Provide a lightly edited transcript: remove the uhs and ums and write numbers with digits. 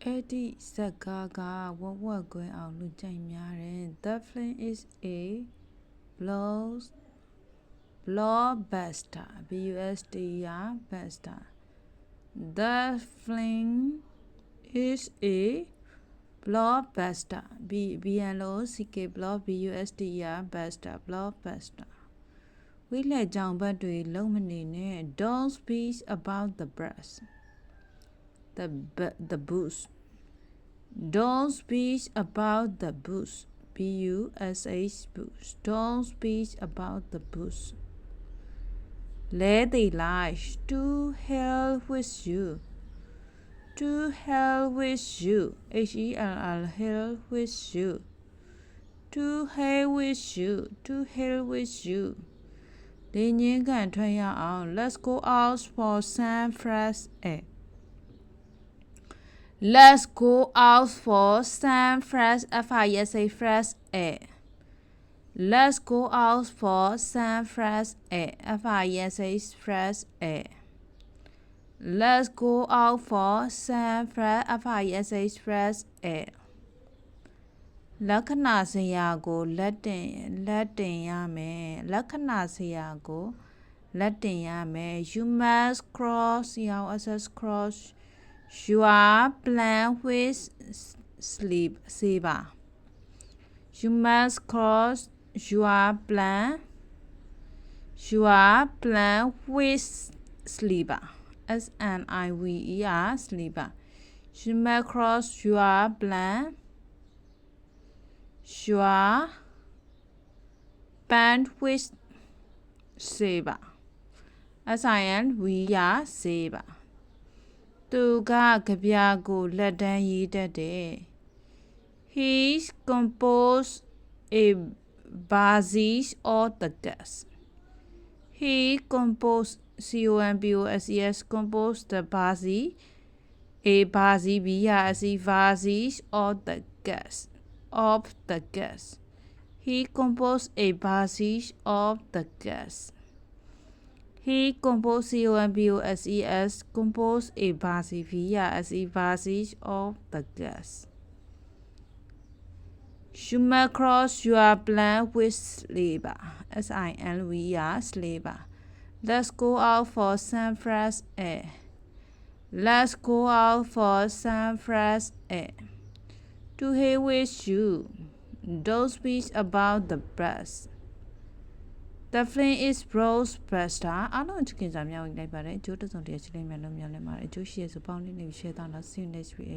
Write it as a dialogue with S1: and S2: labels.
S1: Eddie Zagaga, what going out Lujamiaren. The film is a blockbuster. BUSDR Buster. The film is a blockbuster. BLOCK block BUSDR Buster blockbuster. We let down but we illuminate. Don't speak about the breast. The boost. Don't speak about the boost. BUSH boost. Don't speak about the boost. Let they lie. To hell with you. To hell with you. HELL hell with you. To hell with you. To hell with you. Let's go out for some fresh air. Let's go out for some fresh fresh air. Let's go out for some fresh air. Fresh air. Let's go out for some fresh air. လက္ခဏာစရာကိုလက်တင်ရမယ်လက္ခဏာစရာကိုလက်တင်ရမယ် You must cross your access cross your plan with saber You must cross your plan with saber SNIVER saber You must cross your plan Sure bandwidth saver SINVER saver သူကကြပြာကိုလက်တန်းရေးတတ်တယ် He composed a basis of the gas He composed composed the basis a basis of the gas He composed a basis of the gas. He composed composed a basis of the gas. You may cross your plan with labor. SINVER labor. Let's go out for some fresh air. Let's go out for some fresh air. To hell with you. Don't speak about the breast. The film is blockbuster. အားလုံးချခင်စာများဝင်လိုက်ပါတယ်အကျိုးတစုံတရာရှိလိမ့်မယ်လို့မျှော်လင့်ပါတယ်အကျိုးရှိရဆိုပေါင်းလေးနေ share တော့ see you next week